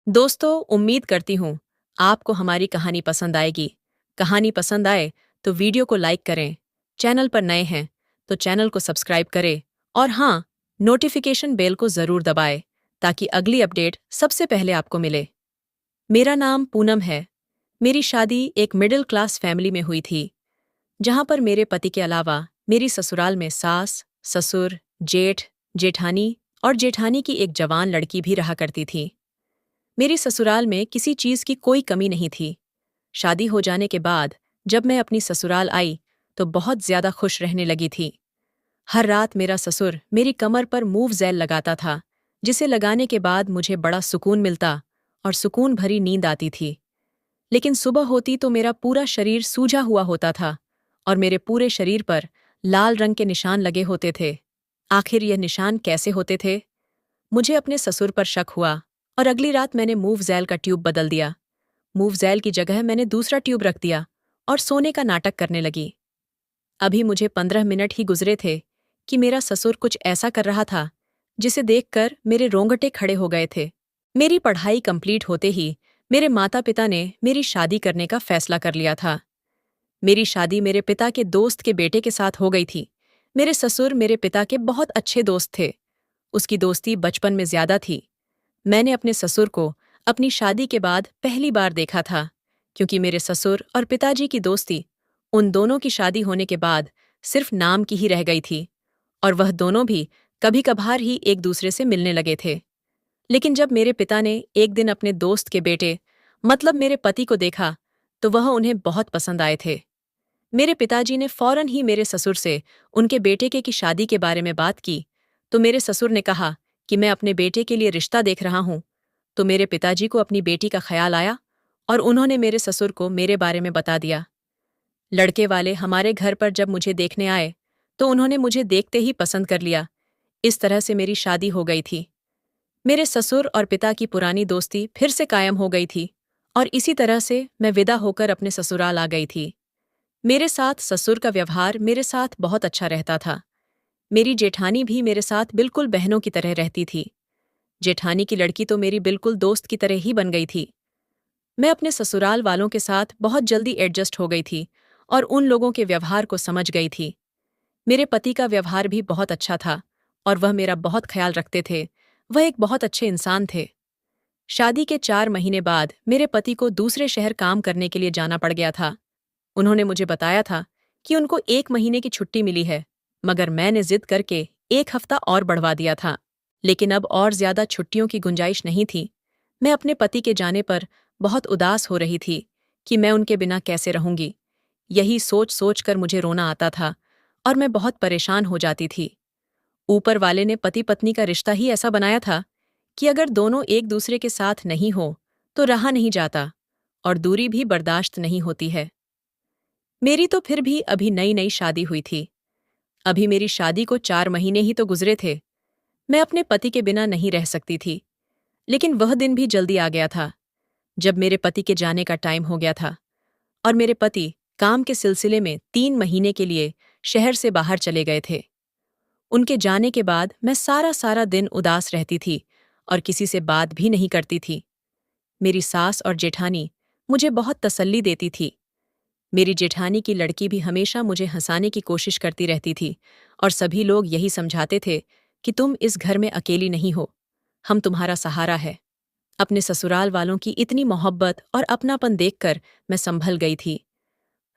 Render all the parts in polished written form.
दोस्तों, उम्मीद करती हूँ आपको हमारी कहानी पसंद आएगी। कहानी पसंद आए तो वीडियो को लाइक करें। चैनल पर नए हैं तो चैनल को सब्सक्राइब करें और हाँ, नोटिफिकेशन बेल को ज़रूर दबाएं ताकि अगली अपडेट सबसे पहले आपको मिले। मेरा नाम पूनम है। मेरी शादी एक मिडिल क्लास फैमिली में हुई थी, जहाँ पर मेरे पति के अलावा मेरी ससुराल में सास, ससुर, जेठ, जेठानी और जेठानी की एक जवान लड़की भी रहा करती थी। मेरी ससुराल में किसी चीज की कोई कमी नहीं थी। शादी हो जाने के बाद जब मैं अपनी ससुराल आई तो बहुत ज्यादा खुश रहने लगी थी। हर रात मेरा ससुर मेरी कमर पर मूव जेल लगाता था, जिसे लगाने के बाद मुझे बड़ा सुकून मिलता और सुकून भरी नींद आती थी। लेकिन सुबह होती तो मेरा पूरा शरीर सूजा हुआ होता था और मेरे पूरे शरीर पर लाल रंग के निशान लगे होते थे। आखिर यह निशान कैसे होते थे? मुझे अपने ससुर पर शक हुआ और अगली रात मैंने मूव ज़ैल का ट्यूब बदल दिया। मूव ज़ैल की जगह मैंने दूसरा ट्यूब रख दिया और सोने का नाटक करने लगी। अभी मुझे 15 मिनट ही गुजरे थे कि मेरा ससुर कुछ ऐसा कर रहा था जिसे देखकर मेरे रोंगटे खड़े हो गए थे। मेरी पढ़ाई कंप्लीट होते ही मेरे माता पिता ने मेरी शादी करने का फैसला कर लिया था। मेरी शादी मेरे पिता के दोस्त के बेटे के साथ हो गई थी। मेरे ससुर मेरे पिता के बहुत अच्छे दोस्त थे। उसकी दोस्ती बचपन में ज्यादा थी। मैंने अपने ससुर को अपनी शादी के बाद पहली बार देखा था, क्योंकि मेरे ससुर और पिताजी की दोस्ती उन दोनों की शादी होने के बाद सिर्फ नाम की ही रह गई थी और वह दोनों भी कभी कभार ही एक दूसरे से मिलने लगे थे। लेकिन जब मेरे पिता ने एक दिन अपने दोस्त के बेटे मतलब मेरे पति को देखा तो वह उन्हें बहुत पसंद आए थे। मेरे पिताजी ने फौरन ही मेरे ससुर से उनके बेटे के की शादी के बारे में बात की, तो मेरे ससुर ने कहा कि मैं अपने बेटे के लिए रिश्ता देख रहा हूं। तो मेरे पिताजी को अपनी बेटी का ख्याल आया और उन्होंने मेरे ससुर को मेरे बारे में बता दिया। लड़के वाले हमारे घर पर जब मुझे देखने आए तो उन्होंने मुझे देखते ही पसंद कर लिया। इस तरह से मेरी शादी हो गई थी। मेरे ससुर और पिता की पुरानी दोस्ती फिर से कायम हो गई थी और इसी तरह से मैं विदा होकर अपने ससुराल आ गई थी। मेरे साथ ससुर का व्यवहार मेरे साथ बहुत अच्छा रहता था। मेरी जेठानी भी मेरे साथ बिल्कुल बहनों की तरह रहती थी। जेठानी की लड़की तो मेरी बिल्कुल दोस्त की तरह ही बन गई थी। मैं अपने ससुराल वालों के साथ बहुत जल्दी एडजस्ट हो गई थी और उन लोगों के व्यवहार को समझ गई थी। मेरे पति का व्यवहार भी बहुत अच्छा था और वह मेरा बहुत ख्याल रखते थे। वह एक बहुत अच्छे इंसान थे। शादी के 4 महीने बाद मेरे पति को दूसरे शहर काम करने के लिए जाना पड़ गया था। उन्होंने मुझे बताया था कि उनको 1 महीने की छुट्टी मिली है, मगर मैंने जिद करके 1 हफ्ता और बढ़वा दिया था। लेकिन अब और ज्यादा छुट्टियों की गुंजाइश नहीं थी। मैं अपने पति के जाने पर बहुत उदास हो रही थी कि मैं उनके बिना कैसे रहूंगी। यही सोच सोच कर मुझे रोना आता था और मैं बहुत परेशान हो जाती थी। ऊपर वाले ने पति पत्नी का रिश्ता ही ऐसा बनाया था कि अगर दोनों एक दूसरे के साथ नहीं हो तो रहा नहीं जाता और दूरी भी बर्दाश्त नहीं होती है। मेरी तो फिर भी अभी नई नई शादी हुई थी। अभी मेरी शादी को 4 महीने ही तो गुजरे थे। मैं अपने पति के बिना नहीं रह सकती थी। लेकिन वह दिन भी जल्दी आ गया था जब मेरे पति के जाने का टाइम हो गया था और मेरे पति काम के सिलसिले में 3 महीने के लिए शहर से बाहर चले गए थे। उनके जाने के बाद मैं सारा सारा दिन उदास रहती थी और किसी से बात भी नहीं करती थी। मेरी सास और जेठानी मुझे बहुत तसल्ली देती थी। मेरी जेठानी की लड़की भी हमेशा मुझे हंसाने की कोशिश करती रहती थी और सभी लोग यही समझाते थे कि तुम इस घर में अकेली नहीं हो, हम तुम्हारा सहारा है। अपने ससुराल वालों की इतनी मोहब्बत और अपनापन देखकर मैं संभल गई थी।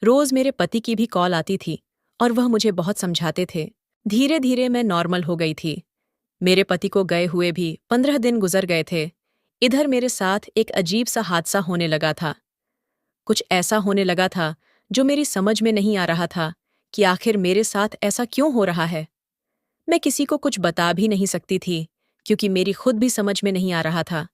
रोज मेरे पति की भी कॉल आती थी और वह मुझे बहुत समझाते थे। धीरे धीरे मैं नॉर्मल हो गई थी। मेरे पति को गए हुए भी 15 दिन गुजर गए थे। इधर मेरे साथ एक अजीब सा हादसा होने लगा था। कुछ ऐसा होने लगा था जो मेरी समझ में नहीं आ रहा था कि आखिर मेरे साथ ऐसा क्यों हो रहा है। मैं किसी को कुछ बता भी नहीं सकती थी क्योंकि मेरी खुद भी समझ में नहीं आ रहा था।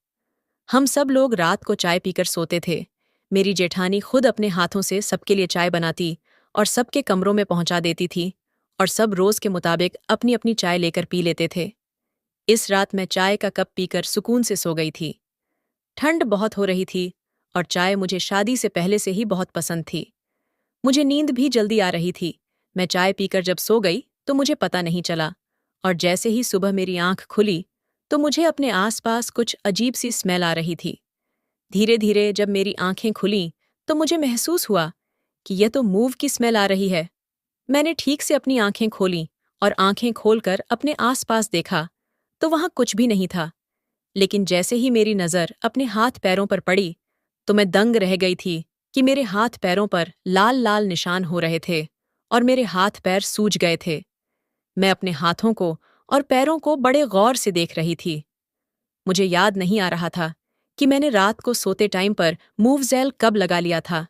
हम सब लोग रात को चाय पीकर सोते थे। मेरी जेठानी खुद अपने हाथों से सबके लिए चाय बनाती और सबके कमरों में पहुंचा देती थी और सब रोज के मुताबिक अपनी अपनी चाय लेकर पी लेते थे। इस रात मैं चाय का कप पीकर सुकून से सो गई थी। ठंड बहुत हो रही थी और चाय मुझे शादी से पहले से ही बहुत पसंद थी। मुझे नींद भी जल्दी आ रही थी। मैं चाय पीकर जब सो गई तो मुझे पता नहीं चला और जैसे ही सुबह मेरी आंख खुली तो मुझे अपने आसपास कुछ अजीब सी स्मेल आ रही थी। धीरे धीरे जब मेरी आंखें खुलीं तो मुझे महसूस हुआ कि यह तो मूव की स्मेल आ रही है। मैंने ठीक से अपनी आंखें खोलीं और आंखें खोलकर अपने आसपास देखा तो वहां कुछ भी नहीं था। लेकिन जैसे ही मेरी नज़र अपने हाथ पैरों पर पड़ी तो मैं दंग रह गई थी कि मेरे हाथ पैरों पर लाल लाल निशान हो रहे थे और मेरे हाथ पैर सूज गए थे। मैं अपने हाथों को और पैरों को बड़े गौर से देख रही थी। मुझे याद नहीं आ रहा था कि मैंने रात को सोते टाइम पर मूव जेल कब लगा लिया था।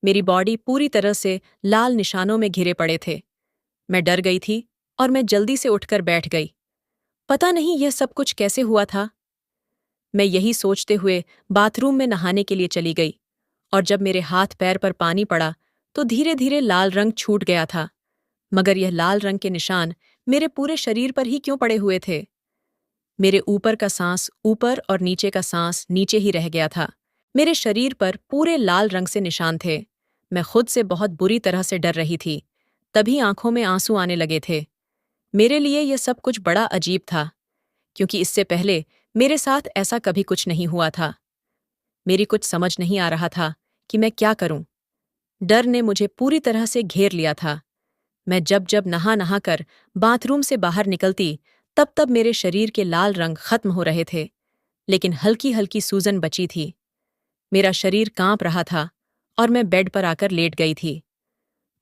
मेरी बॉडी पूरी तरह से लाल निशानों में घिरे पड़े थे। मैं डर गई थी और मैं जल्दी से उठकर बैठ गई। पता नहीं यह सब कुछ कैसे हुआ था। मैं यही सोचते हुए बाथरूम में नहाने के लिए चली गई और जब मेरे हाथ पैर पर पानी पड़ा तो धीरे धीरे लाल रंग छूट गया था। मगर यह लाल रंग के निशान मेरे पूरे शरीर पर ही क्यों पड़े हुए थे? मेरे ऊपर का सांस ऊपर और नीचे का सांस नीचे ही रह गया था। मेरे शरीर पर पूरे लाल रंग से निशान थे। मैं खुद से बहुत बुरी तरह से डर रही थी। तभी आंखों में आंसू आने लगे थे। मेरे लिए यह सब कुछ बड़ा अजीब था, क्योंकि इससे पहले मेरे साथ ऐसा कभी कुछ नहीं हुआ था। मेरी कुछ समझ नहीं आ रहा था कि मैं क्या करूं। डर ने मुझे पूरी तरह से घेर लिया था। मैं जब जब नहा नहा कर बाथरूम से बाहर निकलती तब तब मेरे शरीर के लाल रंग खत्म हो रहे थे, लेकिन हल्की हल्की सूजन बची थी। मेरा शरीर कांप रहा था और मैं बेड पर आकर लेट गई थी।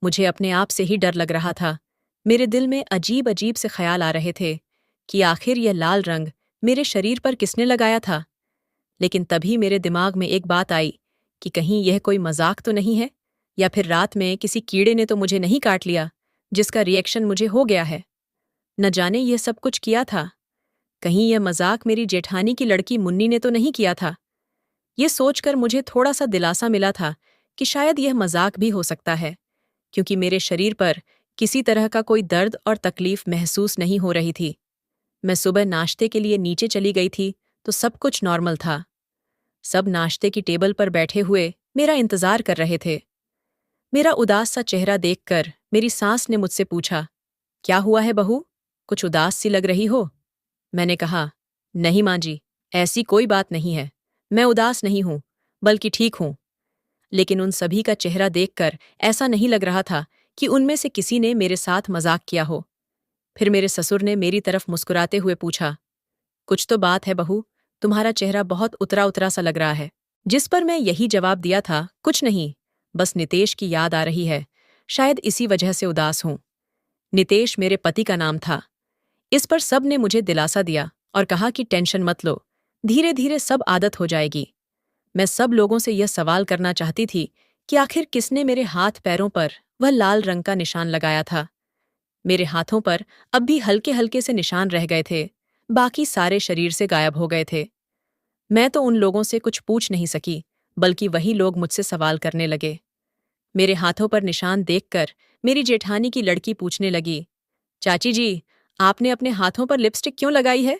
मुझे अपने आप से ही डर लग रहा था। मेरे दिल में अजीब अजीब से ख्याल आ रहे थे कि आखिर यह लाल रंग मेरे शरीर पर किसने लगाया था। लेकिन तभी मेरे दिमाग में एक बात आई कि कहीं यह कोई मजाक तो नहीं है, या फिर रात में किसी कीड़े ने तो मुझे नहीं काट लिया जिसका रिएक्शन मुझे हो गया है। न जाने यह सब कुछ किया था। कहीं यह मजाक मेरी जेठानी की लड़की मुन्नी ने तो नहीं किया था। ये सोचकर मुझे थोड़ा सा दिलासा मिला था कि शायद यह मजाक भी हो सकता है, क्योंकि मेरे शरीर पर किसी तरह का कोई दर्द और तकलीफ महसूस नहीं हो रही थी। मैं सुबह नाश्ते के लिए नीचे चली गई थी तो सब कुछ नॉर्मल था। सब नाश्ते की टेबल पर बैठे हुए मेरा इंतजार कर रहे थे। मेरा उदास सा चेहरा देखकर मेरी सास ने मुझसे पूछा, क्या हुआ है बहू, कुछ उदास सी लग रही हो? मैंने कहा, नहीं माँ जी, ऐसी कोई बात नहीं है, मैं उदास नहीं हूं, बल्कि ठीक हूं। लेकिन उन सभी का चेहरा देखकर ऐसा नहीं लग रहा था कि उनमें से किसी ने मेरे साथ मजाक किया हो। फिर मेरे ससुर ने मेरी तरफ मुस्कुराते हुए पूछा, कुछ तो बात है बहू, तुम्हारा चेहरा बहुत उतरा उतरा सा लग रहा है। जिस पर मैं यही जवाब दिया था, कुछ नहीं, बस नितेश की याद आ रही है, शायद इसी वजह से उदास हूं। नितेश मेरे पति का नाम था। इस पर सब ने मुझे दिलासा दिया और कहा कि टेंशन मत लो, धीरे धीरे सब आदत हो जाएगी। मैं सब लोगों से यह सवाल करना चाहती थी कि आखिर किसने मेरे हाथ पैरों पर वह लाल रंग का निशान लगाया था। मेरे हाथों पर अब भी हल्के हल्के से निशान रह गए थे, बाकी सारे शरीर से गायब हो गए थे। मैं तो उन लोगों से कुछ पूछ नहीं सकी, बल्कि वही लोग मुझसे सवाल करने लगे। मेरे हाथों पर निशान देखकर मेरी जेठानी की लड़की पूछने लगी, चाची जी, आपने अपने हाथों पर लिपस्टिक क्यों लगाई है?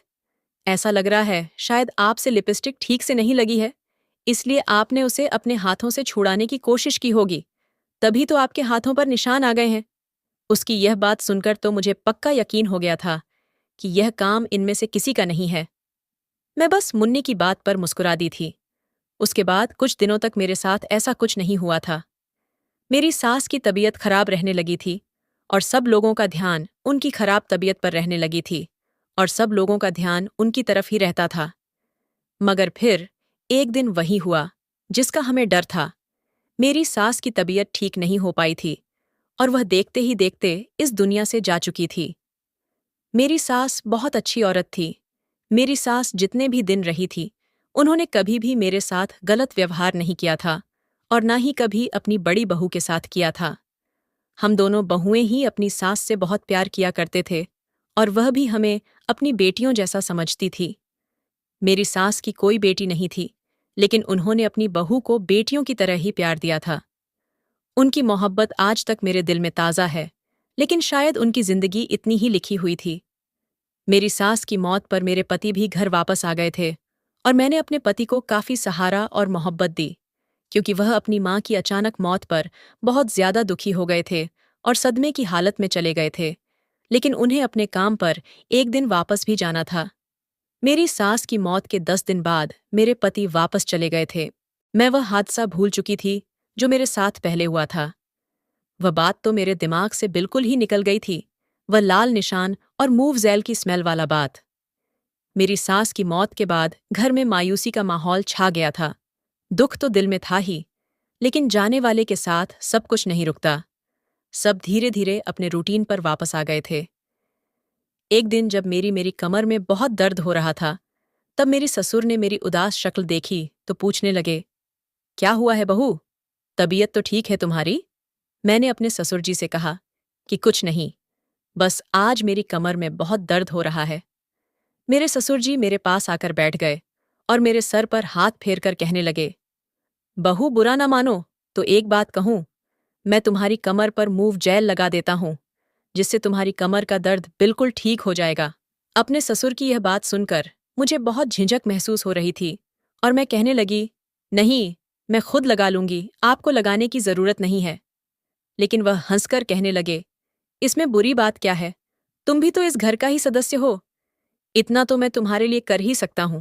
ऐसा लग रहा है शायद आपसे लिपस्टिक ठीक से नहीं लगी है, इसलिए आपने उसे अपने हाथों से छुड़ाने की कोशिश की होगी, तभी तो आपके हाथों पर निशान आ गए हैं। उसकी यह बात सुनकर तो मुझे पक्का यकीन हो गया था कि यह काम इनमें से किसी का नहीं है। मैं बस मुन्नी की बात पर मुस्कुरा दी थी। उसके बाद कुछ दिनों तक मेरे साथ ऐसा कुछ नहीं हुआ था। मेरी सास की तबीयत खराब रहने लगी थी और सब लोगों का ध्यान उनकी खराब तबीयत पर रहने लगी थी और सब लोगों का ध्यान उनकी तरफ ही रहता था। मगर फिर एक दिन वही हुआ जिसका हमें डर था। मेरी सास की तबीयत ठीक नहीं हो पाई थी और वह देखते ही देखते इस दुनिया से जा चुकी थी। मेरी सास बहुत अच्छी औरत थी। मेरी सास जितने भी दिन रही थी, उन्होंने कभी भी मेरे साथ गलत व्यवहार नहीं किया था और ना ही कभी अपनी बड़ी बहू के साथ किया था। हम दोनों बहुएं ही अपनी सास से बहुत प्यार किया करते थे और वह भी हमें अपनी बेटियों जैसा समझती थी। मेरी सास की कोई बेटी नहीं थी, लेकिन उन्होंने अपनी बहू को बेटियों की तरह ही प्यार दिया था। उनकी मोहब्बत आज तक मेरे दिल में ताज़ा है, लेकिन शायद उनकी जिंदगी इतनी ही लिखी हुई थी। मेरी सास की मौत पर मेरे पति भी घर वापस आ गए थे और मैंने अपने पति को काफ़ी सहारा और मोहब्बत दी, क्योंकि वह अपनी माँ की अचानक मौत पर बहुत ज्यादा दुखी हो गए थे और सदमे की हालत में चले गए थे। लेकिन उन्हें अपने काम पर एक दिन वापस भी जाना था। मेरी सास की मौत के 10 दिन बाद मेरे पति वापस चले गए थे। मैं वह हादसा भूल चुकी थी जो मेरे साथ पहले हुआ था। वह बात तो मेरे दिमाग से बिल्कुल ही निकल गई थी। वह लाल निशान और मूव जेल की स्मेल वाला बात। मेरी सास की मौत के बाद घर में मायूसी का माहौल छा गया था। दुख तो दिल में था ही, लेकिन जाने वाले के साथ सब कुछ नहीं रुकता। सब धीरे धीरे अपने रूटीन पर वापस आ गए थे। एक दिन जब मेरी कमर में बहुत दर्द हो रहा था, तब मेरी ससुर ने मेरी उदास शक्ल देखी तो पूछने लगे, क्या हुआ है बहू? तबीयत तो ठीक है तुम्हारी? मैंने अपने ससुर जी से कहा कि कुछ नहीं, बस आज मेरी कमर में बहुत दर्द हो रहा है। मेरे ससुर जी मेरे पास आकर बैठ गए और मेरे सर पर हाथ फेर कर कहने लगे, बहू बुरा ना मानो तो एक बात कहूं, मैं तुम्हारी कमर पर मूव जेल लगा देता हूं, जिससे तुम्हारी कमर का दर्द बिल्कुल ठीक हो जाएगा। अपने ससुर की यह बात सुनकर मुझे बहुत झिझक महसूस हो रही थी और मैं कहने लगी, नहीं, मैं खुद लगा लूंगी, आपको लगाने की जरूरत नहीं है। लेकिन वह हंसकर कहने लगे, इसमें बुरी बात क्या है? तुम भी तो इस घर का ही सदस्य हो। इतना तो मैं तुम्हारे लिए कर ही सकता हूं।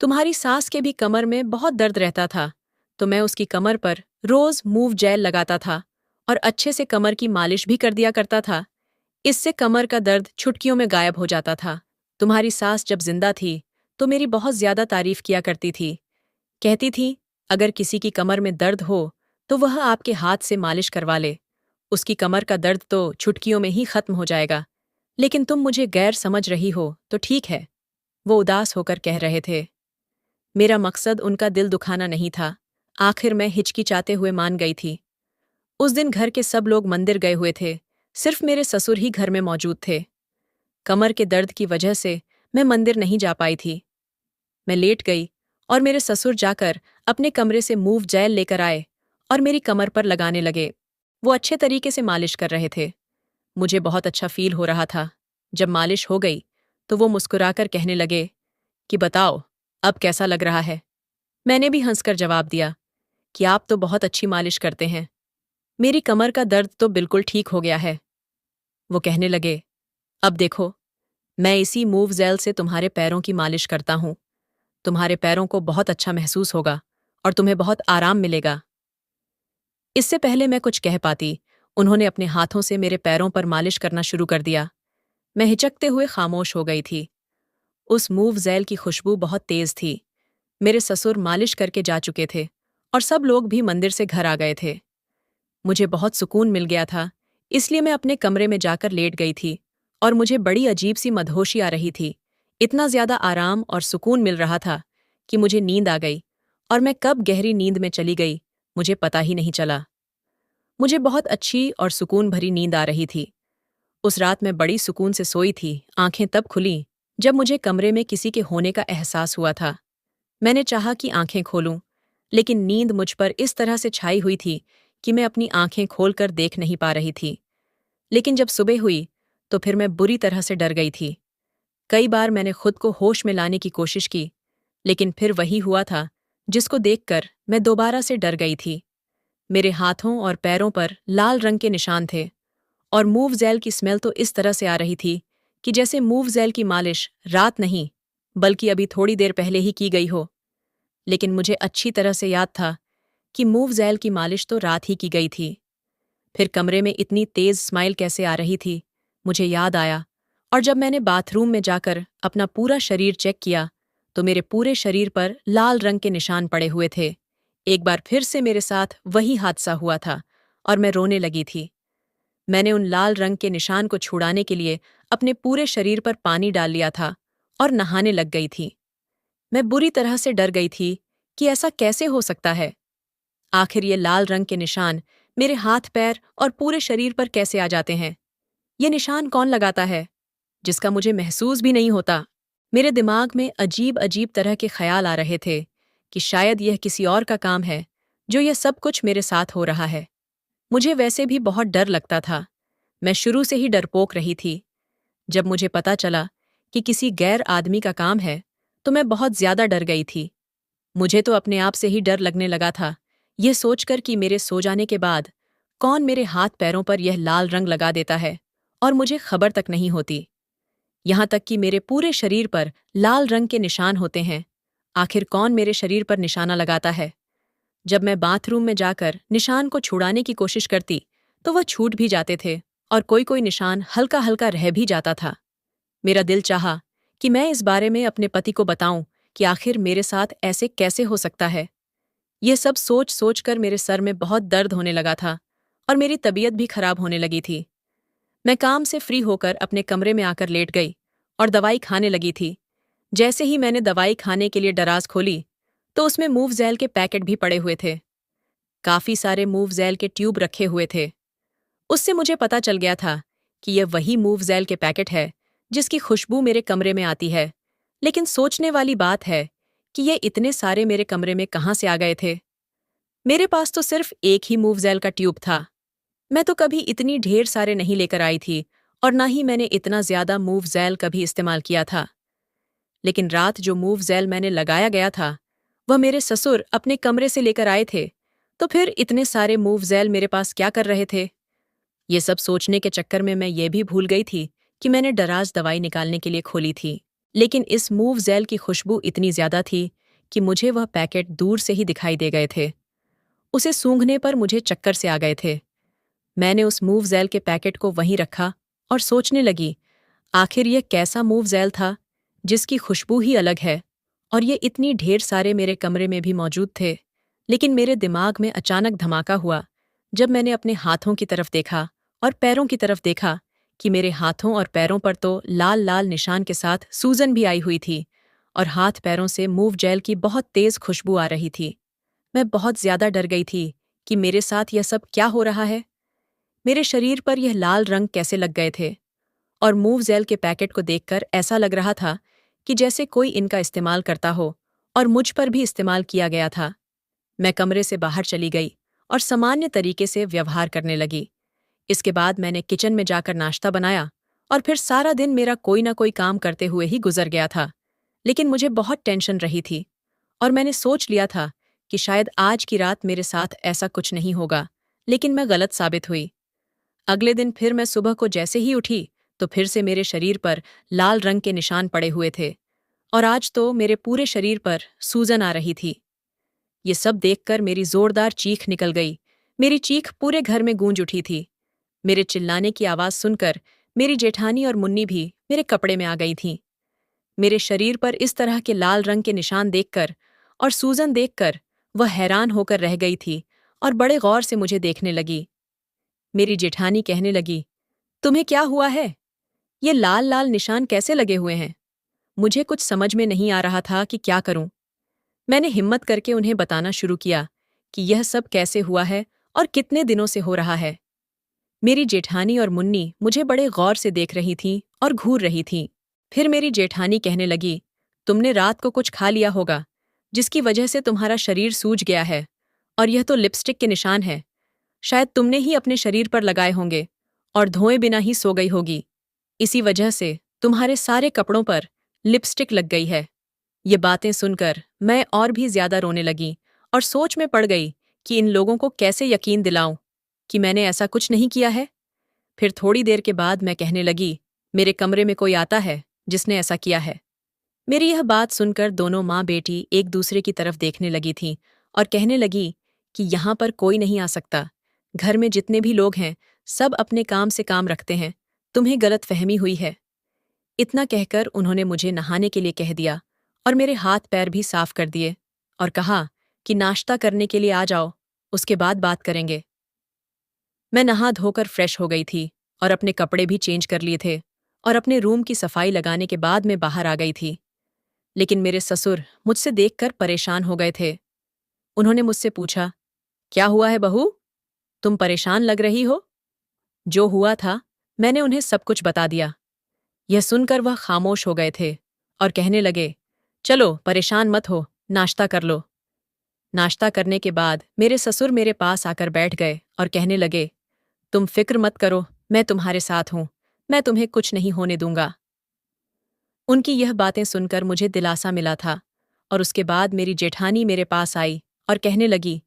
तुम्हारी सास के भी कमर में बहुत दर्द रहता था, तो मैं उसकी कमर पर रोज मूव जेल लगाता था और अच्छे से कमर की मालिश भी कर दिया करता था। इससे कमर का दर्द चुटकियों में गायब हो जाता था। तुम्हारी सास जब जिंदा थी तो मेरी बहुत ज्यादा तारीफ किया करती थी। कहती थी, अगर किसी की कमर में दर्द हो तो वह आपके हाथ से मालिश करवा ले, उसकी कमर का दर्द तो चुटकियों में ही खत्म हो जाएगा। लेकिन तुम मुझे गैर समझ रही हो तो ठीक है, वो उदास होकर कह रहे थे। मेरा मकसद उनका दिल दुखाना नहीं था। आखिर मैं हिचकिचाते हुए मान गई थी। उस दिन घर के सब लोग मंदिर गए हुए थे, सिर्फ मेरे ससुर ही घर में मौजूद थे। कमर के दर्द की वजह से मैं मंदिर नहीं जा पाई थी। मैं लेट गई और मेरे ससुर जाकर अपने कमरे से मूव जेल लेकर आए और मेरी कमर पर लगाने लगे। वो अच्छे तरीके से मालिश कर रहे थे। मुझे बहुत अच्छा फील हो रहा था। जब मालिश हो गई तो वो मुस्कुराकर कहने लगे कि बताओ, अब कैसा लग रहा है? मैंने भी हंसकर जवाब दिया कि आप तो बहुत अच्छी मालिश करते हैं। मेरी कमर का दर्द तो बिल्कुल ठीक हो गया है। वो कहने लगे, अब देखो, मैं इसी मूव जेल से तुम्हारे पैरों की मालिश करता हूं। तुम्हारे पैरों को बहुत अच्छा महसूस होगा और तुम्हें बहुत आराम मिलेगा। इससे पहले मैं कुछ कह पाती, उन्होंने अपने हाथों से मेरे पैरों पर मालिश करना शुरू कर दिया। मैं हिचकते हुए खामोश हो गई थी। उस मूव जेल की खुशबू बहुत तेज थी। मेरे ससुर मालिश करके जा चुके थे और सब लोग भी मंदिर से घर आ गए थे। मुझे बहुत सुकून मिल गया था, इसलिए मैं अपने कमरे में जाकर लेट गई थी और मुझे बड़ी अजीब सी मदहोशी आ रही थी। इतना ज्यादा आराम और सुकून मिल रहा था कि मुझे नींद आ गई और मैं कब गहरी नींद में चली गई मुझे पता ही नहीं चला। मुझे बहुत अच्छी और सुकून भरी नींद आ रही थी। उस रात मैं बड़ी सुकून से सोई थी। आंखें तब खुलीं जब मुझे कमरे में किसी के होने का एहसास हुआ था। मैंने चाहा कि आंखें खोलूं, लेकिन नींद मुझ पर इस तरह से छाई हुई थी कि मैं अपनी आंखें खोलकर देख नहीं पा रही थी। लेकिन जब सुबह हुई तो फिर मैं बुरी तरह से डर गई थी। कई बार मैंने खुद को होश में लाने की कोशिश की, लेकिन फिर वही हुआ था जिसको देखकर मैं दोबारा से डर गई थी। मेरे हाथों और पैरों पर लाल रंग के निशान थे और मूव जेल की स्मेल तो इस तरह से आ रही थी कि जैसे मूव जेल की मालिश रात नहीं, बल्कि अभी थोड़ी देर पहले ही की गई हो। लेकिन मुझे अच्छी तरह से याद था कि मूव जेल की मालिश तो रात ही की गई थी। फिर कमरे में इतनी तेज स्माइल कैसे आ रही थी, मुझे याद आया। और जब मैंने बाथरूम में जाकर अपना पूरा शरीर चेक किया तो मेरे पूरे शरीर पर लाल रंग के निशान पड़े हुए थे। एक बार फिर से मेरे साथ वही हादसा हुआ था और मैं रोने लगी थी। मैंने उन लाल रंग के निशान को छुड़ाने के लिए अपने पूरे शरीर पर पानी डाल लिया था और नहाने लग गई थी। मैं बुरी तरह से डर गई थी कि ऐसा कैसे हो सकता है। आखिर ये लाल रंग के निशान मेरे हाथ पैर और पूरे शरीर पर कैसे आ जाते हैं? ये निशान कौन लगाता है जिसका मुझे महसूस भी नहीं होता? मेरे दिमाग में अजीब अजीब तरह के ख्याल आ रहे थे कि शायद यह किसी और का काम है जो यह सब कुछ मेरे साथ हो रहा है। मुझे वैसे भी बहुत डर लगता था। मैं शुरू से ही डरपोक रही थी। जब मुझे पता चला कि किसी गैर आदमी का काम है तो मैं बहुत ज्यादा डर गई थी। मुझे तो अपने आप से ही डर लगने लगा था, यह सोचकर कि मेरे सो जाने के बाद कौन मेरे हाथ पैरों पर यह लाल रंग लगा देता है और मुझे खबर तक नहीं होती। यहाँ तक कि मेरे पूरे शरीर पर लाल रंग के निशान होते हैं। आखिर कौन मेरे शरीर पर निशाना लगाता है? जब मैं बाथरूम में जाकर निशान को छुड़ाने की कोशिश करती तो वह छूट भी जाते थे और कोई कोई निशान हल्का हल्का रह भी जाता था। मेरा दिल चाहा कि मैं इस बारे में अपने पति को बताऊं कि आखिर मेरे साथ ऐसे कैसे हो सकता है। यह सब सोच सोच कर मेरे सर में बहुत दर्द होने लगा था और मेरी तबीयत भी खराब होने लगी थी। मैं काम से फ्री होकर अपने कमरे में आकर लेट गई और दवाई खाने लगी थी। जैसे ही मैंने दवाई खाने के लिए दराज खोली तो उसमें मूवज़ेल के पैकेट भी पड़े हुए थे। काफी सारे मूवज़ेल के ट्यूब रखे हुए थे। उससे मुझे पता चल गया था कि यह वही मूवज़ेल के पैकेट है जिसकी खुशबू मेरे कमरे में आती है। लेकिन सोचने वाली बात है कि ये इतने सारे मेरे कमरे में कहाँ से आ गए थे। मेरे पास तो सिर्फ एक ही मूवज़ेल का ट्यूब था। मैं तो कभी इतनी ढेर सारे नहीं लेकर आई थी और ना ही मैंने इतना ज्यादा मूवज़ेल कभी इस्तेमाल किया था। लेकिन रात जो मूवज़ेल मैंने लगाया गया था वह मेरे ससुर अपने कमरे से लेकर आए थे, तो फिर इतने सारे मूवज़ेल मेरे पास क्या कर रहे थे? ये सब सोचने के चक्कर में मैं ये भी भूल गई थी कि मैंने दराज दवाई निकालने के लिए खोली थी। लेकिन इस मूवज़ेल की खुशबू इतनी ज्यादा थी कि मुझे वह पैकेट दूर से ही दिखाई दे गए थे। उसे सूंघने पर मुझे चक्कर से आ गए थे। मैंने उस मूवज़ेल के पैकेट को वहीं रखा और सोचने लगी, आखिर यह कैसा मूवज़ेल था जिसकी खुशबू ही अलग है और ये इतनी ढेर सारे मेरे कमरे में भी मौजूद थे। लेकिन मेरे दिमाग में अचानक धमाका हुआ जब मैंने अपने हाथों की तरफ देखा और पैरों की तरफ देखा कि मेरे हाथों और पैरों पर तो लाल लाल निशान के साथ सूजन भी आई हुई थी और हाथ पैरों से मूवज़ेल की बहुत तेज खुशबू आ रही थी। मैं बहुत ज्यादा डर गई थी कि मेरे साथ यह सब क्या हो रहा है। मेरे शरीर पर यह लाल रंग कैसे लग गए थे और मूवज़ेल के पैकेट को देखकर ऐसा लग रहा था कि जैसे कोई इनका इस्तेमाल करता हो और मुझ पर भी इस्तेमाल किया गया था। मैं कमरे से बाहर चली गई और सामान्य तरीके से व्यवहार करने लगी। इसके बाद मैंने किचन में जाकर नाश्ता बनाया और फिर सारा दिन मेरा कोई ना कोई काम करते हुए ही गुजर गया था। लेकिन मुझे बहुत टेंशन रही थी और मैंने सोच लिया था कि शायद आज की रात मेरे साथ ऐसा कुछ नहीं होगा, लेकिन मैं गलत साबित हुई। अगले दिन फिर मैं सुबह को जैसे ही उठी तो फिर से मेरे शरीर पर लाल रंग के निशान पड़े हुए थे और आज तो मेरे पूरे शरीर पर सूजन आ रही थी। ये सब देखकर मेरी जोरदार चीख निकल गई। मेरी चीख पूरे घर में गूंज उठी थी। मेरे चिल्लाने की आवाज सुनकर मेरी जेठानी और मुन्नी भी मेरे कपड़े में आ गई थीं। मेरे शरीर पर इस तरह के लाल रंग के निशान देखकर और सूजन देखकर वह हैरान होकर रह गई थी और बड़े गौर से मुझे देखने लगी। मेरी जेठानी कहने लगी, तुम्हें क्या हुआ है? ये लाल लाल निशान कैसे लगे हुए हैं? मुझे कुछ समझ में नहीं आ रहा था कि क्या करूं। मैंने हिम्मत करके उन्हें बताना शुरू किया कि यह सब कैसे हुआ है और कितने दिनों से हो रहा है। मेरी जेठानी और मुन्नी मुझे बड़े गौर से देख रही थीं और घूर रही थीं। फिर मेरी जेठानी कहने लगी, तुमने रात को कुछ खा लिया होगा जिसकी वजह से तुम्हारा शरीर सूज गया है और यह तो लिपस्टिक के निशान है। शायद तुमने ही अपने शरीर पर लगाए होंगे और धोए बिना ही सो गई होगी। इसी वजह से तुम्हारे सारे कपड़ों पर लिपस्टिक लग गई है। ये बातें सुनकर मैं और भी ज्यादा रोने लगी और सोच में पड़ गई कि इन लोगों को कैसे यकीन दिलाऊं कि मैंने ऐसा कुछ नहीं किया है। फिर थोड़ी देर के बाद मैं कहने लगी, मेरे कमरे में कोई आता है जिसने ऐसा किया है। मेरी यह बात सुनकर दोनों माँ बेटी एक दूसरे की तरफ देखने लगी थीं और कहने लगी कि यहाँ पर कोई नहीं आ सकता। घर में जितने भी लोग हैं सब अपने काम से काम रखते हैं, तुम्हें गलतफहमी हुई है। इतना कहकर उन्होंने मुझे नहाने के लिए कह दिया और मेरे हाथ पैर भी साफ कर दिए और कहा कि नाश्ता करने के लिए आ जाओ, उसके बाद बात करेंगे। मैं नहा धोकर फ्रेश हो गई थी और अपने कपड़े भी चेंज कर लिए थे और अपने रूम की सफाई लगाने के बाद मैं बाहर आ गई थी। लेकिन मेरे ससुर मुझसे देखकर परेशान हो गए थे। उन्होंने मुझसे पूछा, क्या हुआ है बहू? तुम परेशान लग रही हो? जो हुआ था मैंने उन्हें सब कुछ बता दिया। यह सुनकर वह खामोश हो गए थे और कहने लगे, चलो परेशान मत हो, नाश्ता कर लो। नाश्ता करने के बाद मेरे ससुर मेरे पास आकर बैठ गए और कहने लगे, तुम फिक्र मत करो, मैं तुम्हारे साथ हूं, मैं तुम्हें कुछ नहीं होने दूंगा। उनकी यह बातें सुनकर मुझे दिलासा मिला था और उसके बाद मेरी जेठानी मेरे पास आई और कहने लगी,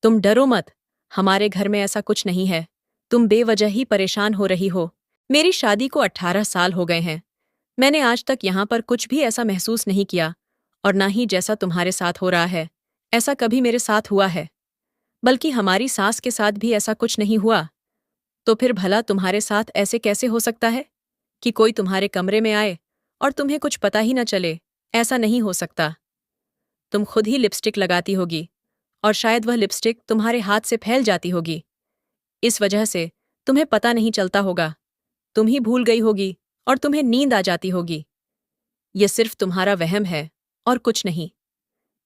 तुम डरो मत, हमारे घर में ऐसा कुछ नहीं है, तुम बेवजह ही परेशान हो रही हो। मेरी शादी को 18 साल हो गए हैं, मैंने आज तक यहाँ पर कुछ भी ऐसा महसूस नहीं किया, और ना ही जैसा तुम्हारे साथ हो रहा है ऐसा कभी मेरे साथ हुआ है। बल्कि हमारी सास के साथ भी ऐसा कुछ नहीं हुआ। तो फिर भला तुम्हारे साथ ऐसे कैसे हो सकता है कि कोई तुम्हारे कमरे में आए और तुम्हें कुछ पता ही न चले? ऐसा नहीं हो सकता। तुम खुद ही लिपस्टिक लगाती होगी, और शायद वह लिपस्टिक तुम्हारे हाथ से फैल जाती होगी। इस वजह से तुम्हें पता नहीं चलता होगा। तुम ही भूल गई होगी और तुम्हें नींद आ जाती होगी। यह सिर्फ तुम्हारा वहम है और कुछ नहीं।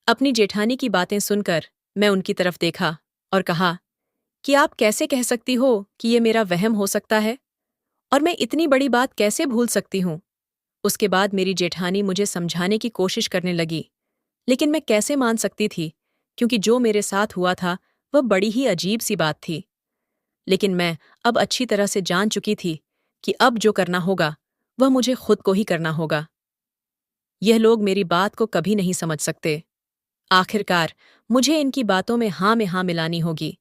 अपनी जेठानी की बातें सुनकर मैं उनकी तरफ देखा और कहा कि आप कैसे कह सकती हो कि ये मेरा वहम हो सकता है, और मैं इतनी बड़ी बात कैसे भूल सकती हूँ? उसके बाद मेरी जेठानी मुझे समझाने की कोशिश करने लगी, लेकिन मैं कैसे मान सकती थी, क्योंकि जो मेरे साथ हुआ था वह बड़ी ही अजीब सी बात थी। लेकिन मैं अब अच्छी तरह से जान चुकी थी कि अब जो करना होगा वह मुझे खुद को ही करना होगा। यह लोग मेरी बात को कभी नहीं समझ सकते। आखिरकार मुझे इनकी बातों में हाँ मिलानी होगी।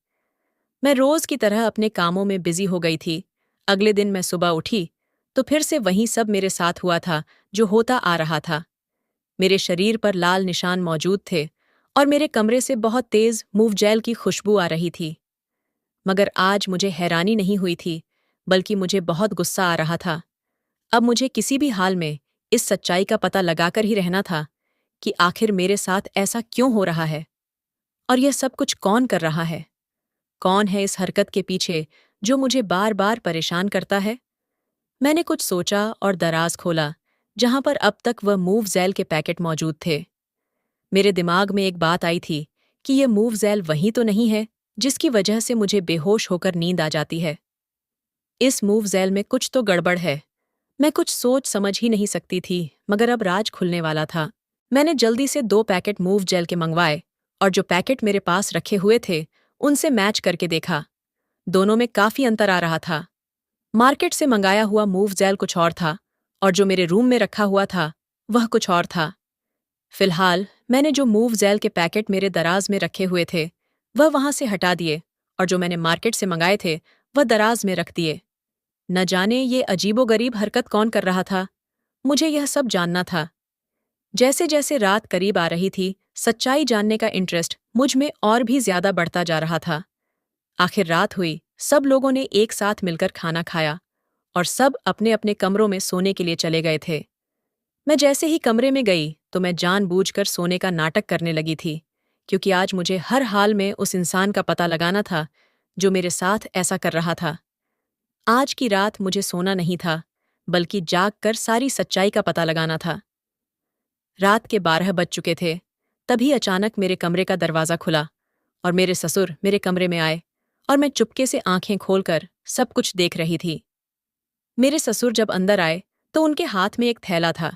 मैं रोज की तरह अपने कामों में बिजी हो गई थी। अगले दिन मैं सुबह उठी तो फिर से वही सब मेरे साथ हुआ था जो होता आ रहा था। मेरे शरीर पर लाल निशान मौजूद थे और मेरे कमरे से बहुत तेज मूव जेल की खुशबू आ रही थी। मगर आज मुझे हैरानी नहीं हुई थी, बल्कि मुझे बहुत गुस्सा आ रहा था। अब मुझे किसी भी हाल में इस सच्चाई का पता लगाकर ही रहना था कि आखिर मेरे साथ ऐसा क्यों हो रहा है, और यह सब कुछ कौन कर रहा है। कौन है इस हरकत के पीछे जो मुझे बार बार परेशान करता है? मैंने कुछ सोचा और दराज खोला, जहां पर अब तक वह मूव जेल के पैकेट मौजूद थे। मेरे दिमाग में एक बात आई थी कि यह मूव जेल वही तो नहीं है जिसकी वजह से मुझे बेहोश होकर नींद आ जाती है। इस मूव जेल में कुछ तो गड़बड़ है। मैं कुछ सोच समझ ही नहीं सकती थी, मगर अब राज खुलने वाला था। मैंने जल्दी से 2 पैकेट मूव जेल के मंगवाए, और जो पैकेट मेरे पास रखे हुए थे उनसे मैच करके देखा। दोनों में काफी अंतर आ रहा था। मार्केट से मंगाया हुआ मूव जेल कुछ और था, और जो मेरे रूम में रखा हुआ था वह कुछ और था। फिलहाल मैंने जो मूव जेल के पैकेट मेरे दराज में रखे हुए थे वह वहां से हटा दिए, और जो मैंने मार्केट से मंगाए थे वह दराज में रख दिए। न जाने ये अजीबोगरीब हरकत कौन कर रहा था। मुझे यह सब जानना था। जैसे जैसे रात करीब आ रही थी, सच्चाई जानने का इंटरेस्ट मुझ में और भी ज्यादा बढ़ता जा रहा था। आखिर रात हुई, सब लोगों ने एक साथ मिलकर खाना खाया और सब अपने अपने कमरों में सोने के लिए चले गए थे। मैं जैसे ही कमरे में गई तो मैं जानबूझकर सोने का नाटक करने लगी थी, क्योंकि आज मुझे हर हाल में उस इंसान का पता लगाना था जो मेरे साथ ऐसा कर रहा था। आज की रात मुझे सोना नहीं था, बल्कि जाग कर सारी सच्चाई का पता लगाना था। रात के 12 बज चुके थे। तभी अचानक मेरे कमरे का दरवाज़ा खुला और मेरे ससुर मेरे कमरे में आए, और मैं चुपके से आंखें खोलकर सब कुछ देख रही थी। मेरे ससुर जब अंदर आए तो उनके हाथ में एक थैला था।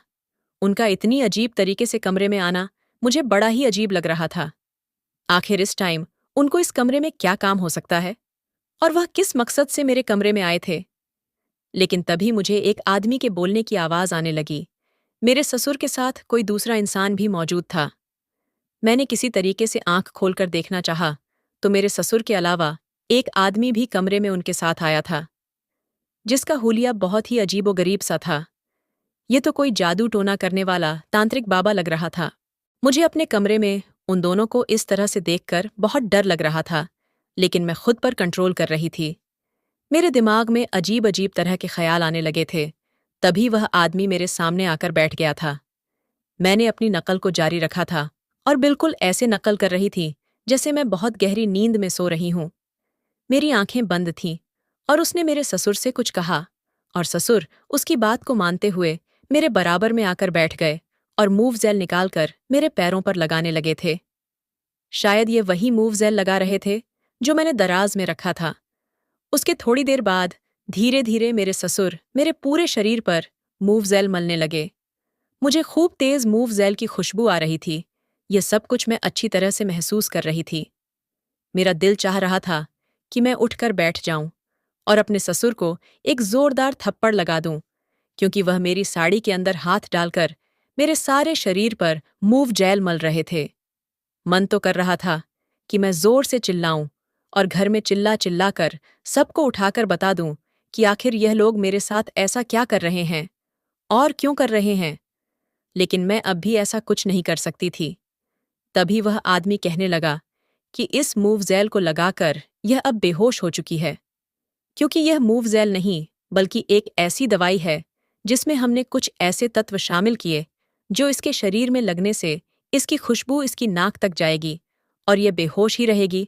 उनका इतनी अजीब तरीके से कमरे में आना मुझे बड़ा ही अजीब लग रहा था। आखिर इस टाइम उनको इस कमरे में क्या काम हो सकता है, और वह किस मकसद से मेरे कमरे में आए थे? लेकिन तभी मुझे एक आदमी के बोलने की आवाज़ आने लगी। मेरे ससुर के साथ कोई दूसरा इंसान भी मौजूद था। मैंने किसी तरीके से आंख खोलकर देखना चाहा, तो मेरे ससुर के अलावा एक आदमी भी कमरे में उनके साथ आया था, जिसका हुलिया बहुत ही अजीबोगरीब सा था। ये तो कोई जादू टोना करने वाला तांत्रिक बाबा लग रहा था। मुझे अपने कमरे में उन दोनों को इस तरह से देखकर बहुत डर लग रहा था, लेकिन मैं खुद पर कंट्रोल कर रही थी। मेरे दिमाग में अजीब अजीब तरह के ख्याल आने लगे थे। तभी वह आदमी मेरे सामने आकर बैठ गया था। मैंने अपनी नकल को जारी रखा था और बिल्कुल ऐसे नकल कर रही थी जैसे मैं बहुत गहरी नींद में सो रही हूं। मेरी आंखें बंद थीं, और उसने मेरे ससुर से कुछ कहा, और ससुर उसकी बात को मानते हुए मेरे बराबर में आकर बैठ गए और मूव जेल निकालकर मेरे पैरों पर लगाने लगे थे। शायद ये वही मूव जेल लगा रहे थे जो मैंने दराज में रखा था। उसके थोड़ी देर बाद धीरे धीरे मेरे ससुर मेरे पूरे शरीर पर मूव जेल मलने लगे। मुझे खूब तेज मूव जेल की खुशबू आ रही थी। यह सब कुछ मैं अच्छी तरह से महसूस कर रही थी। मेरा दिल चाह रहा था कि मैं उठकर बैठ जाऊं और अपने ससुर को एक जोरदार थप्पड़ लगा दूं, क्योंकि वह मेरी साड़ी के अंदर हाथ डालकर मेरे सारे शरीर पर मूव जेल मल रहे थे। मन तो कर रहा था कि मैं जोर से चिल्लाऊं और घर में चिल्ला चिल्ला कर सबको उठाकर बता दूं कि आखिर यह लोग मेरे साथ ऐसा क्या कर रहे हैं, और क्यों कर रहे हैं? लेकिन मैं अब भी ऐसा कुछ नहीं कर सकती थी। तभी वह आदमी कहने लगा कि इस मूवज़ेल को लगाकर यह अब बेहोश हो चुकी है। क्योंकि यह मूवज़ेल नहीं, बल्कि एक ऐसी दवाई है जिसमें हमने कुछ ऐसे तत्व शामिल किए जो इसके शरीर में लगने से इसकी खुशबू इसकी नाक तक जाएगी और यह बेहोश ही रहेगी,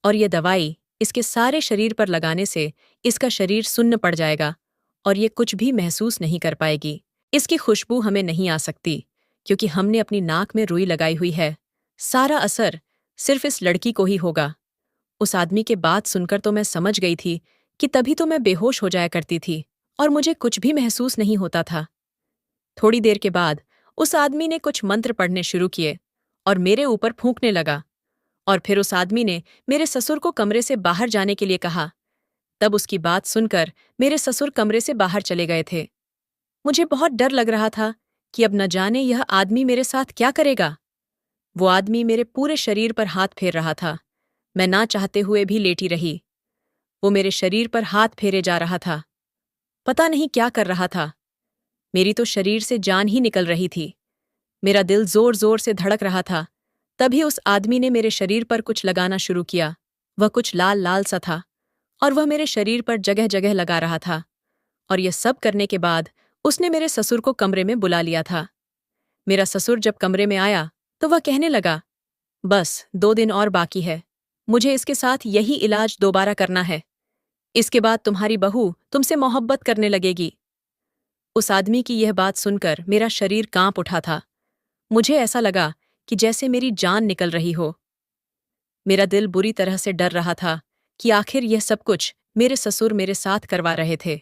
और यह दवाई इसके सारे शरीर पर लगाने से इसका शरीर सुन्न पड़ जाएगा और ये कुछ भी महसूस नहीं कर पाएगी। इसकी खुशबू हमें नहीं आ सकती क्योंकि हमने अपनी नाक में रुई लगाई हुई है। सारा असर सिर्फ इस लड़की को ही होगा। उस आदमी के बात सुनकर तो मैं समझ गई थी कि तभी तो मैं बेहोश हो जाया करती थी और मुझे कुछ भी महसूस नहीं होता था। थोड़ी देर के बाद उस आदमी ने कुछ मंत्र पढ़ने शुरू किए और मेरे ऊपर फूंकने लगा, और फिर उस आदमी ने मेरे ससुर को कमरे से बाहर जाने के लिए कहा। तब उसकी बात सुनकर मेरे ससुर कमरे से बाहर चले गए थे। मुझे बहुत डर लग रहा था कि अब न जाने यह आदमी मेरे साथ क्या करेगा। वो आदमी मेरे पूरे शरीर पर हाथ फेर रहा था। मैं ना चाहते हुए भी लेटी रही। वो मेरे शरीर पर हाथ फेरे जा रहा था। पता नहीं क्या कर रहा था। मेरी तो शरीर से जान ही निकल रही थी। मेरा दिल जोर जोर से धड़क रहा था। तभी उस आदमी ने मेरे शरीर पर कुछ लगाना शुरू किया। वह कुछ लाल लाल सा था और वह मेरे शरीर पर जगह जगह लगा रहा था। और यह सब करने के बाद उसने मेरे ससुर को कमरे में बुला लिया था। मेरा ससुर जब कमरे में आया तो वह कहने लगा, बस 2 दिन और बाकी है। मुझे इसके साथ यही इलाज दोबारा करना है। इसके बाद तुम्हारी बहू तुमसे मोहब्बत करने लगेगी। उस आदमी की यह बात सुनकर मेरा शरीर कांप उठा था। मुझे ऐसा लगा कि जैसे मेरी जान निकल रही हो। मेरा दिल बुरी तरह से डर रहा था कि आखिर यह सब कुछ मेरे ससुर मेरे साथ करवा रहे थे।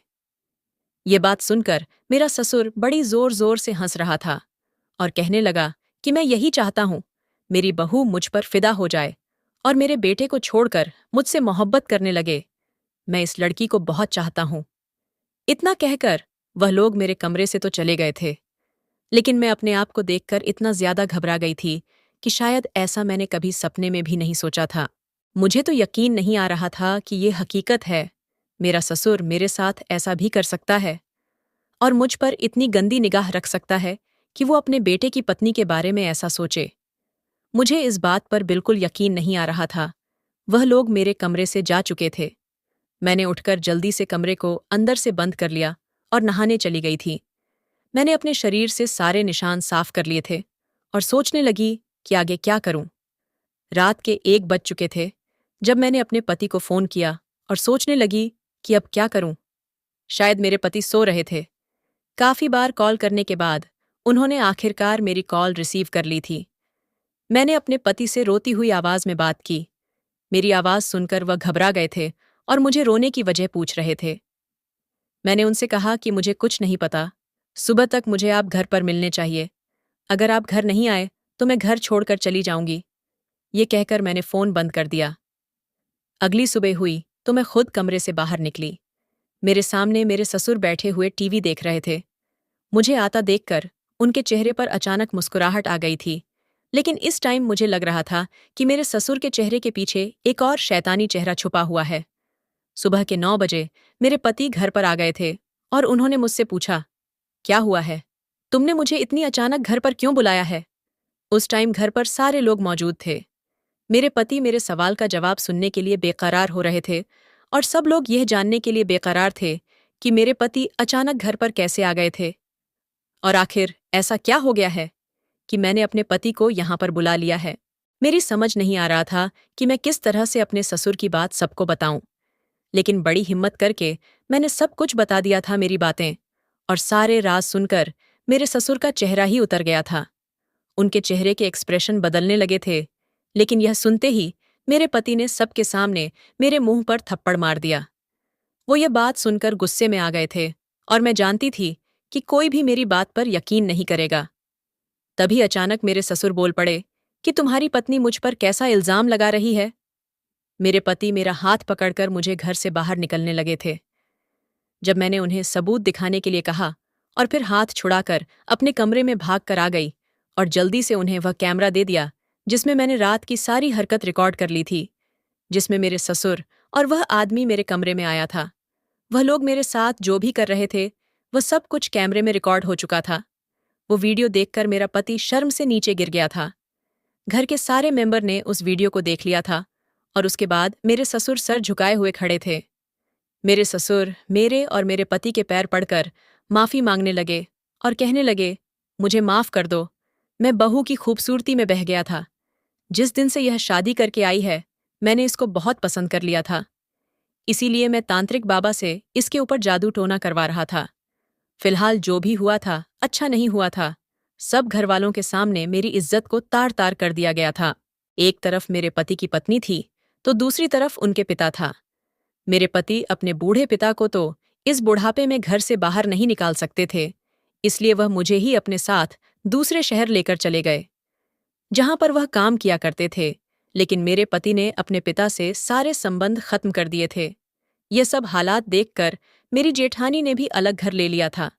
ये बात सुनकर मेरा ससुर बड़ी जोर जोर से हंस रहा था और कहने लगा कि मैं यही चाहता हूं, मेरी बहू मुझ पर फिदा हो जाए और मेरे बेटे को छोड़कर मुझसे मोहब्बत करने लगे। मैं इस लड़की को बहुत चाहता हूं। इतना कहकर वह लोग मेरे कमरे से तो चले गए थे, लेकिन मैं अपने आप को देखकर इतना ज्यादा घबरा गई थी कि शायद ऐसा मैंने कभी सपने में भी नहीं सोचा था। मुझे तो यकीन नहीं आ रहा था कि ये हकीकत है। मेरा ससुर मेरे साथ ऐसा भी कर सकता है और मुझ पर इतनी गंदी निगाह रख सकता है कि वो अपने बेटे की पत्नी के बारे में ऐसा सोचे। मुझे इस बात पर बिल्कुल यकीन नहीं आ रहा था। वह लोग मेरे कमरे से जा चुके थे। मैंने उठकर जल्दी से कमरे को अंदर से बंद कर लिया और नहाने चली गई थी। मैंने अपने शरीर से सारे निशान साफ कर लिए थे और सोचने लगी कि आगे क्या करूं। रात के 1 बज चुके थे जब मैंने अपने पति को फोन किया और सोचने लगी कि अब क्या करूं। शायद मेरे पति सो रहे थे। काफी बार कॉल करने के बाद उन्होंने आखिरकार मेरी कॉल रिसीव कर ली थी। मैंने अपने पति से रोती हुई आवाज में बात की। मेरी आवाज सुनकर वह घबरा गए थे और मुझे रोने की वजह पूछ रहे थे। मैंने उनसे कहा कि मुझे कुछ नहीं पता। सुबह तक मुझे आप घर पर मिलने चाहिए। अगर आप घर नहीं आए तो मैं घर छोड़कर चली जाऊंगी। ये कहकर मैंने फोन बंद कर दिया। अगली सुबह हुई तो मैं खुद कमरे से बाहर निकली। मेरे सामने मेरे ससुर बैठे हुए टीवी देख रहे थे। मुझे आता देखकर उनके चेहरे पर अचानक मुस्कुराहट आ गई थी, लेकिन इस टाइम मुझे लग रहा था कि मेरे ससुर के चेहरे के पीछे एक और शैतानी चेहरा छुपा हुआ है। सुबह के 9 बजे मेरे पति घर पर आ गए थे और उन्होंने मुझसे पूछा, क्या हुआ है? तुमने मुझे इतनी अचानक घर पर क्यों बुलाया है? उस टाइम घर पर सारे लोग मौजूद थे। मेरे पति मेरे सवाल का जवाब सुनने के लिए बेकरार हो रहे थे और सब लोग यह जानने के लिए बेकरार थे कि मेरे पति अचानक घर पर कैसे आ गए थे और आखिर ऐसा क्या हो गया है कि मैंने अपने पति को यहाँ पर बुला लिया है। मेरी समझ नहीं आ रहा था कि मैं किस तरह से अपने ससुर की बात सबको बताऊं, लेकिन बड़ी हिम्मत करके मैंने सब कुछ बता दिया था मेरी बातें, और सारे राज सुनकर मेरे ससुर का चेहरा ही उतर गया था। उनके चेहरे के एक्सप्रेशन बदलने लगे थे, लेकिन यह सुनते ही मेरे पति ने सबके सामने मेरे मुंह पर थप्पड़ मार दिया। वो ये बात सुनकर गुस्से में आ गए थे और मैं जानती थी कि कोई भी मेरी बात पर यकीन नहीं करेगा। तभी अचानक मेरे ससुर बोल पड़े कि तुम्हारी पत्नी मुझ पर कैसा इल्जाम लगा रही है। मेरे पति मेरा हाथ पकड़कर मुझे घर से बाहर निकलने लगे थे। जब मैंने उन्हें सबूत दिखाने के लिए कहा और फिर हाथ छुड़ाकर अपने कमरे में भाग कर आ गई और जल्दी से उन्हें वह कैमरा दे दिया जिसमें मैंने रात की सारी हरकत रिकॉर्ड कर ली थी, जिसमें मेरे ससुर और वह आदमी मेरे कमरे में आया था। वह लोग मेरे साथ जो भी कर रहे थे वह सब कुछ कैमरे में रिकॉर्ड हो चुका था। वो वीडियो देखकर मेरा पति शर्म से नीचे गिर गया था। घर के सारे मेंबर ने उस वीडियो को देख लिया था और उसके बाद मेरे ससुर सर झुकाए हुए खड़े थे। मेरे ससुर मेरे और मेरे पति के पैर पड़कर माफी मांगने लगे और कहने लगे, मुझे माफ कर दो, मैं बहू की खूबसूरती में बह गया था। जिस दिन से यह शादी करके आई है, मैंने इसको बहुत पसंद कर लिया था। इसीलिए मैं तांत्रिक बाबा से इसके ऊपर जादू टोना करवा रहा था। फिलहाल जो भी हुआ था अच्छा नहीं हुआ था। सब घरवालों के सामने मेरी इज्जत को तार तार कर दिया गया था। एक तरफ मेरे पति की पत्नी थी तो दूसरी तरफ उनके पिता था। मेरे पति अपने बूढ़े पिता को तो इस बुढ़ापे में घर से बाहर नहीं निकाल सकते थे, इसलिए वह मुझे ही अपने साथ दूसरे शहर लेकर चले गए, जहां पर वह काम किया करते थे। लेकिन मेरे पति ने अपने पिता से सारे संबंध खत्म कर दिए थे। ये सब हालात देखकर मेरी जेठानी ने भी अलग घर ले लिया था।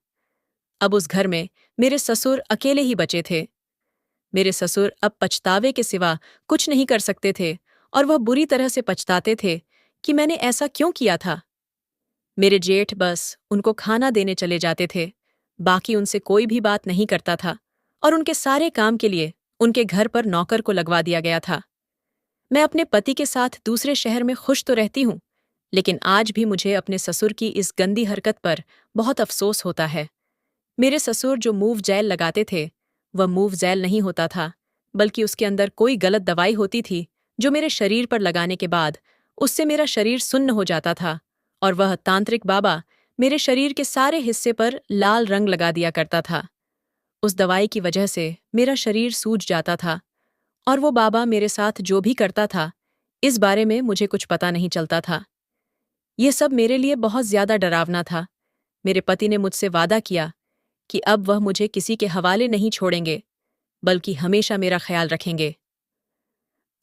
अब उस घर में मेरे ससुर अकेले ही बचे थे। मेरे ससुर अब पछतावे के सिवा कुछ नहीं कर सकते थे और वह बुरी तरह से पछताते थे कि मैंने ऐसा क्यों किया था। मेरे जेठ बस उनको खाना देने चले जाते थे, बाकी उनसे कोई भी बात नहीं करता था और उनके सारे काम के लिए उनके घर पर नौकर को लगवा दिया गया था। मैं अपने पति के साथ दूसरे शहर में खुश तो रहती हूँ, लेकिन आज भी मुझे अपने ससुर की इस गंदी हरकत पर बहुत अफसोस होता है। मेरे ससुर जो मूव जेल लगाते थे, वह मूव जेल नहीं होता था, बल्कि उसके अंदर कोई गलत दवाई होती थी जो मेरे शरीर पर लगाने के बाद उससे मेरा शरीर सुन्न हो जाता था और वह तांत्रिक बाबा मेरे शरीर के सारे हिस्से पर लाल रंग लगा दिया करता था। उस दवाई की वजह से मेरा शरीर सूज जाता था और वो बाबा मेरे साथ जो भी करता था, इस बारे में मुझे कुछ पता नहीं चलता था। ये सब मेरे लिए बहुत ज्यादा डरावना था। मेरे पति ने मुझसे वादा किया कि अब वह मुझे किसी के हवाले नहीं छोड़ेंगे, बल्कि हमेशा मेरा ख्याल रखेंगे।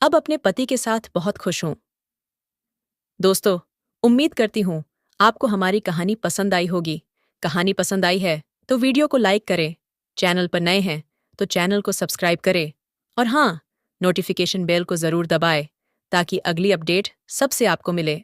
अब अपने पति के साथ बहुत खुश हूं। दोस्तों, उम्मीद करती हूं आपको हमारी कहानी पसंद आई होगी। कहानी पसंद आई है तो वीडियो को लाइक करें, चैनल पर नए हैं तो चैनल को सब्सक्राइब करें और हाँ, नोटिफिकेशन बेल को जरूर दबाएं ताकि अगली अपडेट सबसे आपको मिले।